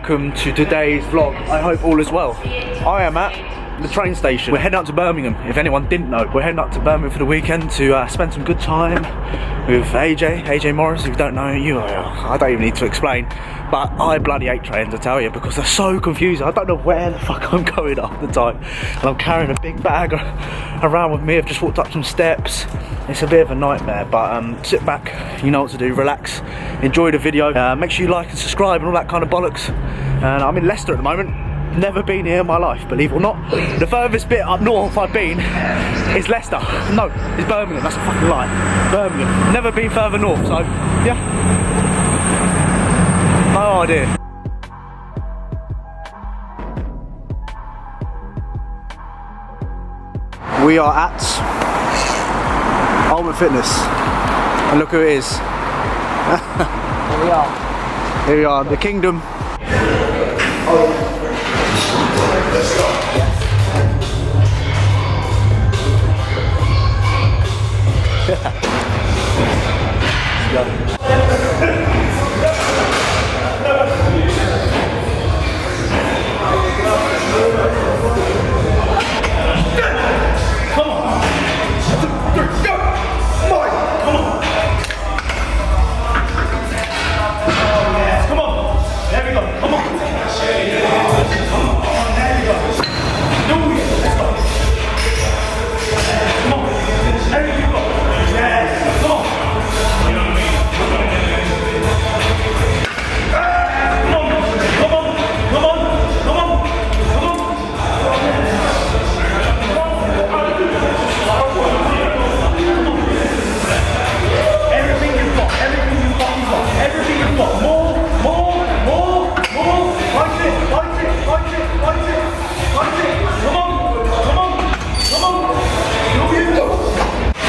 welcome to today's vlog. I hope all is well. I am at the train station. We're heading up to Birmingham, if anyone didn't know. We're heading up to Birmingham for the weekend to spend some good time with AJ Morris. If you don't know, I don't even need to explain. But I bloody hate trains, I tell you, because they're so confusing. I don't know where the fuck I'm going half the time. And I'm carrying a big bag around with me. I've just walked up some steps. It's a bit of a nightmare, but sit back, you know what to do, relax, enjoy the video. Make sure you like and subscribe and all that kind of bollocks. And I'm in Leicester at the moment. Never been here in my life, believe it or not. The furthest bit up north I've been is Leicester. No, it's Birmingham, that's a fucking lie. Birmingham. Never been further north, so yeah. No idea. We are at Ultimate Fitness, and look who it is. Here we are. Here we are, the kingdom. Let's go.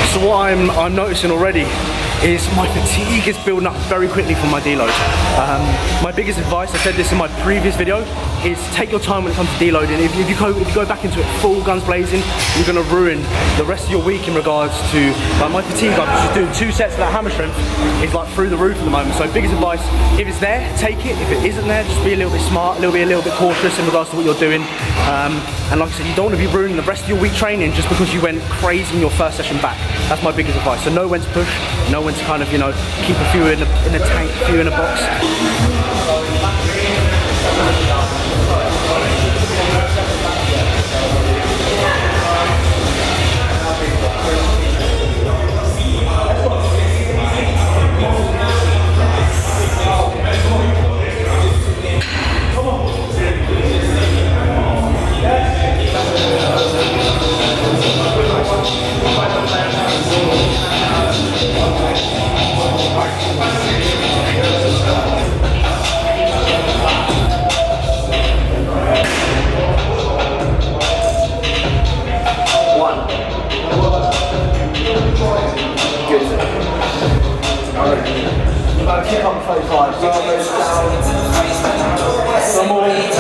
So what I'm noticing already is my fatigue is building up very quickly from my deload. My biggest advice, I said this in my previous video, is take your time when it comes to deloading. If you go back into it full guns blazing, you're going to ruin the rest of your week in regards to my fatigue. I'm just doing 2 sets of that hammer strength is like through the roof at the moment. So biggest advice, if it's there, take it. If it isn't there, just be a little bit smart, a little bit cautious in regards to what you're doing. And like I said, you don't want to be ruining the rest of your week training just because you went crazy in your first session back. That's my biggest advice. So know when to push, know when to kind of, you know, keep a few in the tank, a few in a box. Kick on 35, so down, some more, that's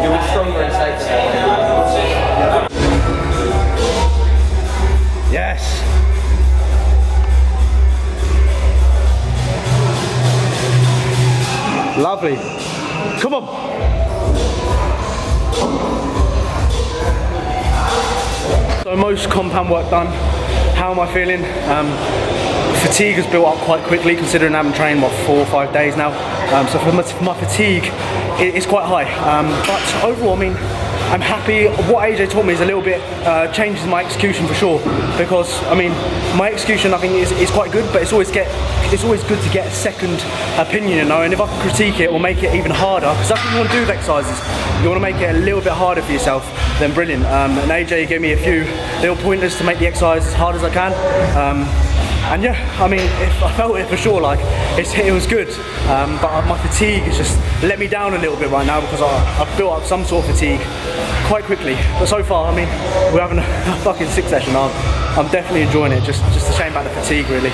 you'll be stronger and safer. Yes. Lovely. Come on. So most compound work done. How am I feeling? Fatigue has built up quite quickly considering I haven't trained, what, 4 or 5 days now. So for my fatigue, it's quite high. But overall, I mean, I'm happy. What AJ taught me is a little bit changes my execution for sure, because I mean my execution I think is quite good, but it's always good to get a second opinion, you know. And if I can critique it or make it even harder, because that's what you want to do with exercises, you want to make it a little bit harder for yourself, then brilliant. And AJ gave me a few little pointers to make the exercise as hard as I can. And yeah, I mean, I felt it for sure, like, it was good, but my fatigue has just let me down a little bit right now because I've built up some sort of fatigue quite quickly. But so far, I mean, we're having a fucking sick session. I'm definitely enjoying it, just a shame about the fatigue, really.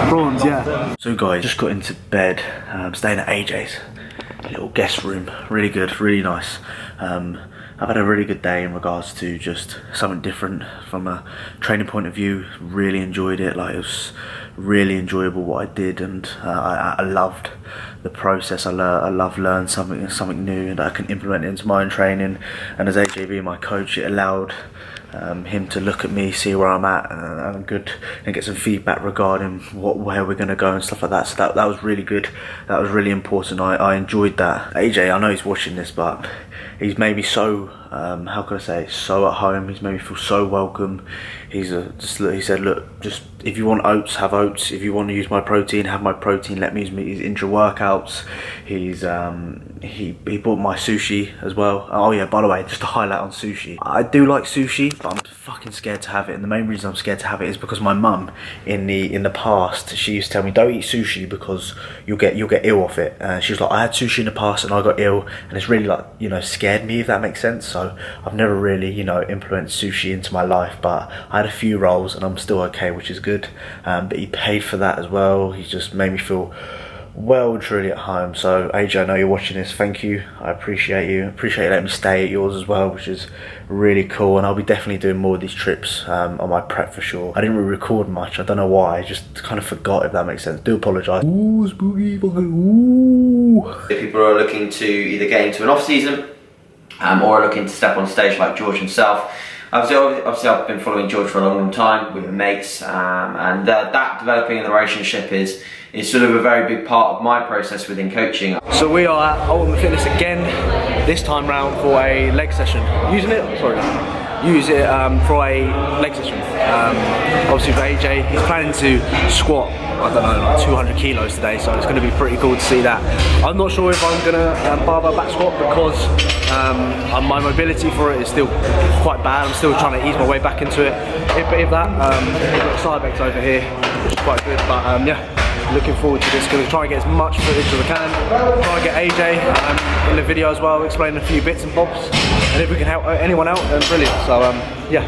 Prawns, yeah. So guys, just got into bed, staying at AJ's little guest room. Really good, really nice. I've had a really good day in regards to just something different from a training point of view. Really enjoyed it. Like, it was really enjoyable what I did, and I loved the process. I love learning something new and I can implement it into my own training. And as AJ being my coach, it allowed him to look at me, see where I'm at, and get some feedback regarding where we're going to go and stuff like that. So that was really good. That was really important. I enjoyed that. AJ, I know he's watching this, but he's made me so, how can I say, so at home. He's made me feel so welcome. He said, look, just if you want oats, have oats. If you want to use my protein, have my protein. Let me use his intra-workouts. He bought my sushi as well. Oh yeah, by the way, just to highlight on sushi, I do like sushi, but I'm fucking scared to have it. And the main reason I'm scared to have it is because my mum, in the past, she used to tell me, don't eat sushi because you'll get ill off it. She was like, I had sushi in the past and I got ill, and it's really, like, you know, scared me, if that makes sense. So I've never really, you know, implemented sushi into my life, but I had a few rolls and I'm still okay, which is good. But he paid for that as well. He just made me feel well and truly at home. So AJ, I know you're watching this, thank you. I appreciate you. Appreciate you letting me stay at yours as well, which is really cool. And I'll be definitely doing more of these trips on my prep for sure. I didn't really record much, I don't know why, I just kind of forgot, if that makes sense. Do apologise. Ooh, spooky fucking ooh. If people are looking to either get into an off season or are looking to step on stage like George himself, obviously I've been following George for a long time. We've been mates, and that developing in the relationship is sort of a very big part of my process within coaching. So we are at Ultimate Fitness again, this time round for a leg session. Using it? Sorry. Use it for a leg session. Obviously for AJ, he's planning to squat, I don't know, like 200 kilos today, so it's going to be pretty cool to see that. I'm not sure if I'm going to barbell back squat because my mobility for it is still quite bad. I'm still trying to ease my way back into it. If that, we've got Cybex over here, which is quite good, but yeah. Looking forward to this. Going to try and get as much footage as I can. Try and get AJ in the video as well, explain a few bits and bobs. And if we can help anyone out, then brilliant. So yeah,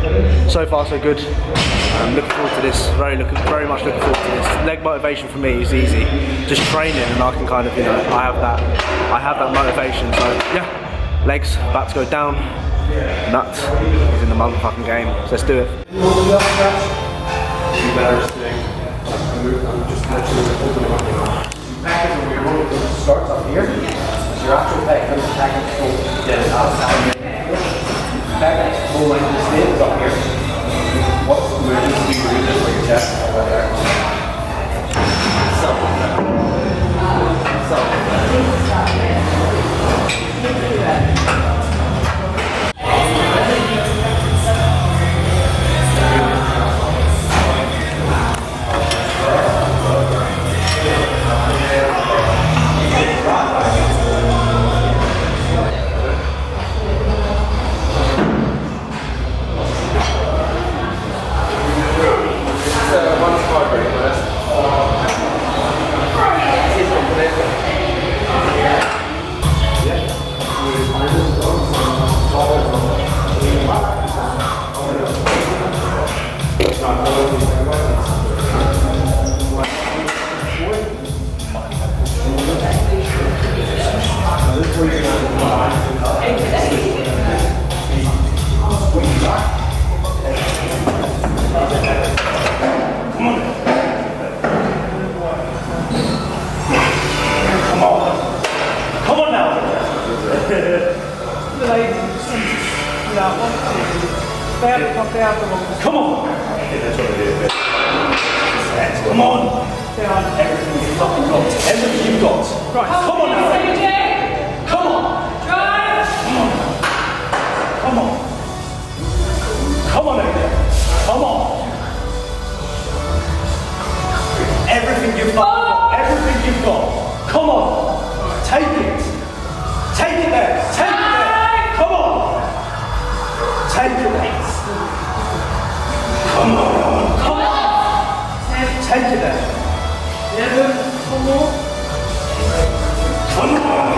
so far so good. I'm looking forward to this. Very much looking forward to this. Leg motivation for me is easy. Just training, and I can kind of, you know, I have that motivation. So yeah, legs about to go down. Nuts is in the motherfucking game. So let's do it. Starts up here. Your actual peg comes back outside. Back full length of the skin is up here. What's the movement do you do this for your chest over there? Everything you've fucking got. Everything you've got. Right, come on now. Come on. Come on. Come on, AJ. Come on. Everything you've fucking got. Everything you've got. Come on. Take it. Take it there. Take it there. Come on. Take it there. Come on. Come on. Take it there. Come on. Come on.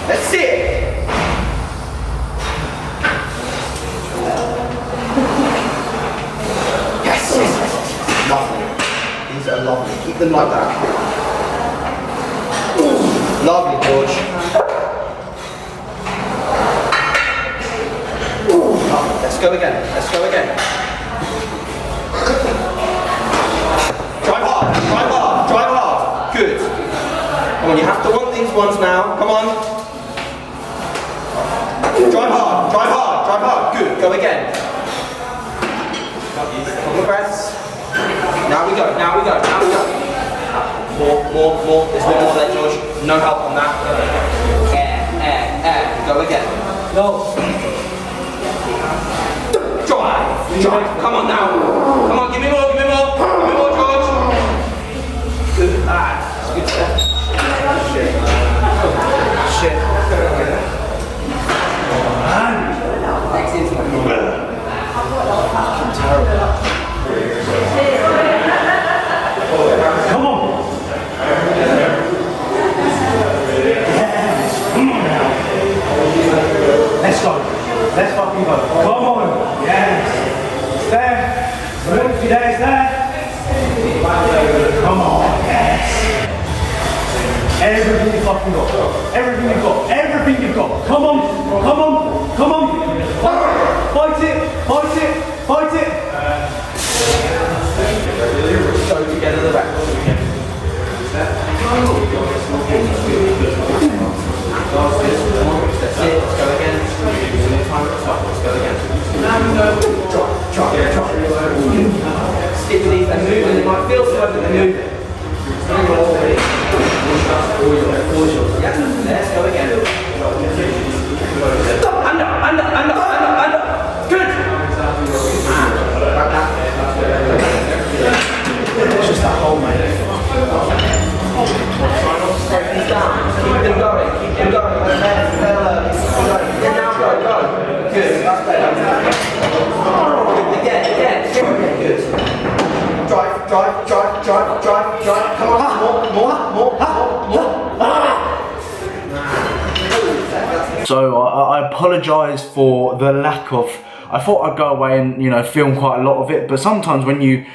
That's it. Yes. Lovely. These are lovely. Keep them like that. Lovely, George. Let's go again. Let's go again. Drive hard. Drive hard. Drive hard. Good. Come on, you have to want these ones now. Come on. Drive hard. Drive hard. Drive hard. Good. Go again. Couple of breaths. Now we go. Now we go. Now we go. More. There's one more there, George. No help on that. Air. Go again. No. Drive. Come on now. Come on, give me more, George. Good. That's good stuff. Shit. Come on. Let's go. Let's fucking go. Come on. Yes. There. There. Come on. Yes. Everything you fucking got. Everything you've got. Everything you've got. Come on. Come on. Come on. Fight it. Fight it. Fight it. Go together the back. That's it. Let's go again. Let's go again. Try. Stick to these. They're moving. It might feel slow, but they're moving. Yeah. Let's go again. Under. Good. Like that. It's just that whole mate. Break these down. Keep them going. Yeah, now go. Good. That's better. Again. Good. Drive. Come on. More. So I apologise for the lack of. I thought I'd go away and film quite a lot of it, but sometimes when you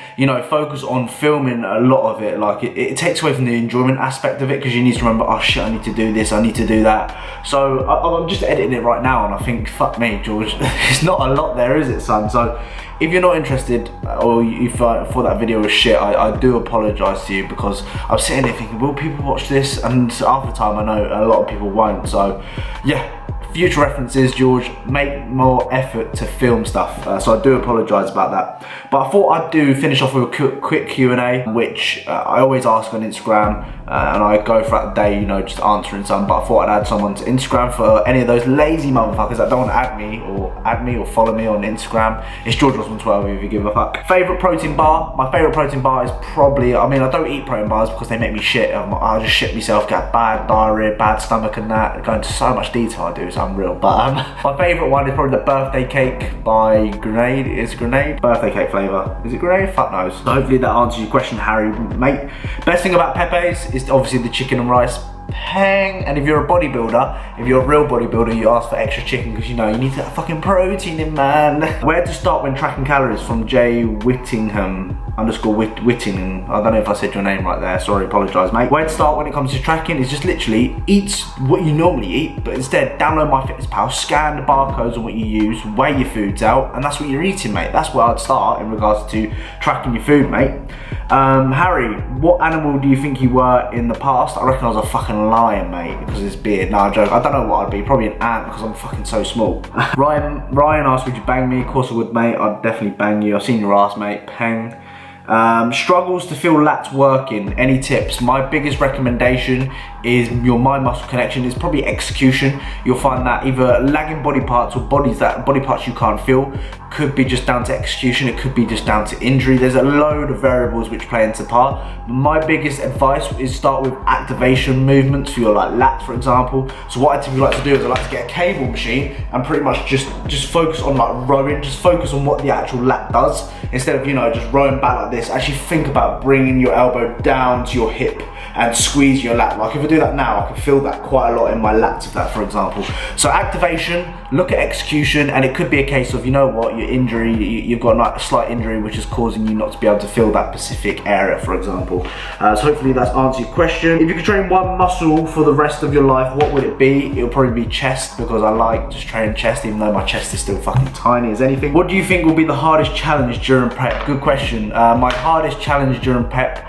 focus on filming a lot of it, like it takes away from the enjoyment aspect of it, because you need to remember, oh shit, I need to do this, I need to do that. So I'm just editing it right now, and I think, fuck me, George, it's not a lot there, is it, son? So if you're not interested, or you thought that video was shit, I do apologise to you, because I was sitting there thinking, will people watch this? And half the time I know a lot of people won't. So yeah, future references, George, make more effort to film stuff, so I do apologise about that. But I thought I'd finish off with a quick Q&A, which I always ask on Instagram, and I go throughout the day, just answering some, but I thought I'd add someone to Instagram for any of those lazy motherfuckers that don't want to add me or follow me on Instagram. It's George Osborne 12 if you give a fuck. Favourite protein bar? My favourite protein bar is probably, I don't eat protein bars because they make me shit. I just shit myself, get bad diarrhea, bad stomach and that. Go into so much detail I do, it's unreal. But my favourite one is probably the birthday cake by Grenade. Is Grenade? Birthday cake flavour. Is it Grenade? Fuck knows. So hopefully that answers your question, Harry, mate. Best thing about Pepe's is obviously the chicken and rice. Pang. And if you're a bodybuilder, if you're a real bodybuilder, you ask for extra chicken because you need that fucking protein in, man. Where to start when tracking calories? From Jay Whittingham _Whittingham. I don't know if I said your name right there, sorry, apologise, mate. Where to start when it comes to tracking is just literally eat what you normally eat, but instead download MyFitnessPal, scan the barcodes on what you use, weigh your foods out, and that's what you're eating, mate. That's where I'd start in regards to tracking your food, mate. Harry, what animal do you think you were in the past? I reckon I was a fucking fucking lion, mate, because of his beard. No, I'm joking. I don't know what I'd be. Probably an ant because I'm fucking so small. Ryan asked, would you bang me? Of course I would, mate. I'd definitely bang you. I've seen your ass, mate. Pang. Struggles to feel lats working. Any tips? My biggest recommendation is your mind-muscle connection. Is probably execution. You'll find that either lagging body parts or body parts you can't feel could be just down to execution. It could be just down to injury. There's a load of variables which play into part. My biggest advice is start with activation movements for your like lats, for example. So what I typically like to do is I like to get a cable machine and pretty much just focus on like rowing. Just focus on what the actual lat does instead of, you know, just rowing back like this. Actually think about bringing your elbow down to your hip and squeeze your lat. Like if I do that now, I can feel that quite a lot in my lats of that, for example. So activation, look at execution, and it could be a case of, you know what, your injury, you've got like a slight injury which is causing you not to be able to feel that specific area, for example. So hopefully that's answered your question. If you could train one muscle for the rest of your life, what would it be? It'll probably be chest, because I like just training chest, even though my chest is still fucking tiny as anything. What do you think will be the hardest challenge during prep? Good question. My hardest challenge during prep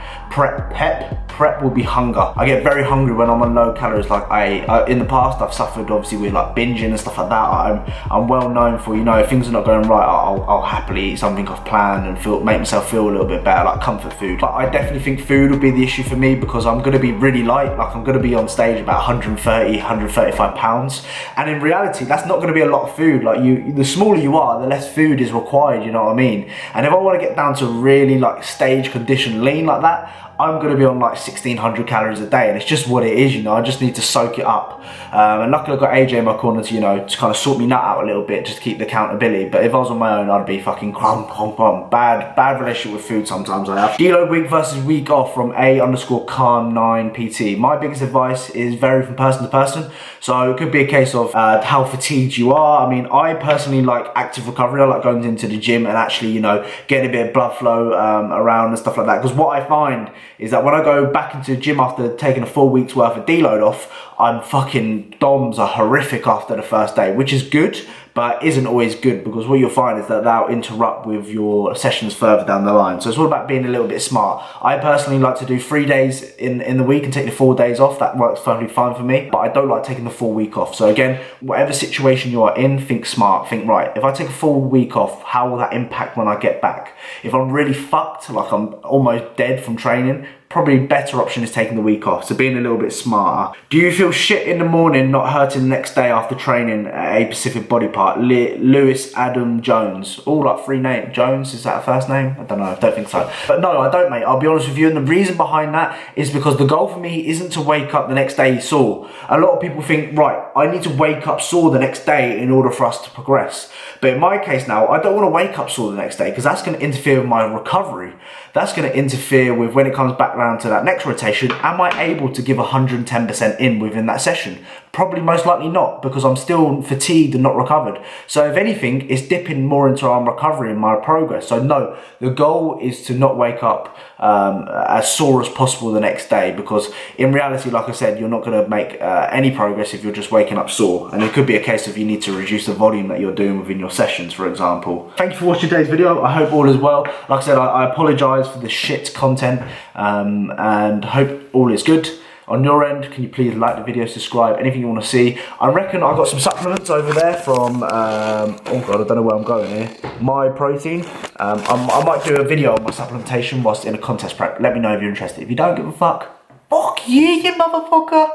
will be hunger. I get very hungry when I'm on low calories. Like in the past, I've suffered obviously with like binging and stuff like that. I'm well known for, you know, if things are not going right, I'll happily eat something I've planned and make myself feel a little bit better, like comfort food. But I definitely think food would be the issue for me, because I'm gonna be really light. Like I'm gonna be on stage about 130, 135 pounds. And in reality, that's not gonna be a lot of food. Like the smaller you are, the less food is required, you know what I mean? And if I wanna get down to really like stage condition lean like that, I'm gonna be on like 1600 calories a day, and it's just what it is, you know. I just need to soak it up. And luckily I've got AJ in my corner to, you know, to kind of sort me nut out a little bit, just to keep the accountability. But if I was on my own, I'd be fucking bad relationship with food sometimes I have. Deload week versus week off from A_calm9PT. My biggest advice is vary from person to person. So it could be a case of how fatigued you are. I mean, I personally like active recovery. I like going into the gym and actually, you know, getting a bit of blood flow around and stuff like that. Because what I find is that when I go back into the gym after taking a 4 weeks worth of deload off, I'm fucking DOMs are horrific after the first day, which is good, but isn't always good, because what you'll find is that that'll interrupt with your sessions further down the line. So it's all about being a little bit smart. I personally like to do 3 days in the week and take the 4 days off. That works perfectly fine for me, but I don't like taking the full week off. So again, whatever situation you are in, think smart, think right. If I take a full week off, how will that impact when I get back? If I'm really fucked, like I'm almost dead from training, probably better option is taking the week off. So being a little bit smarter. Do you feel shit in the morning, not hurting the next day after training a specific body part? Lewis Adam Jones. All like 3 names. Jones, is that a first name? I don't know, I don't think so. But no, I don't, mate. I'll be honest with you. And the reason behind that is because the goal for me isn't to wake up the next day sore. A lot of people think, right, I need to wake up sore the next day in order for us to progress. But in my case now, I don't want to wake up sore the next day, because that's going to interfere with my recovery. That's going to interfere with when it comes back around to that next rotation. Am I able to give 110% in within that session? Probably most likely not, because I'm still fatigued and not recovered. So if anything, it's dipping more into our recovery and my progress. So no, the goal is to not wake up as sore as possible the next day, because in reality, like I said, you're not going to make any progress if you're just waking up sore. And it could be a case of you need to reduce the volume that you're doing within your sessions, for example. Thank you for watching today's video. I hope all is well. Like I said, I apologise for the shit content, and hope all is good. On your end, can you please like the video, subscribe, anything you want to see. I reckon I got some supplements over there from, oh god, I don't know where I'm going here. My Protein. I might do a video on my supplementation whilst in a contest prep. Let me know if you're interested. If you don't give a fuck, fuck you motherfucker.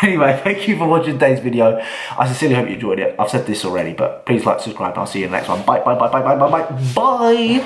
Anyway, thank you for watching today's video. I sincerely hope you enjoyed it. I've said this already, but please like, subscribe, and I'll see you in the next one. Bye, bye, bye, bye, bye, bye, bye. Bye.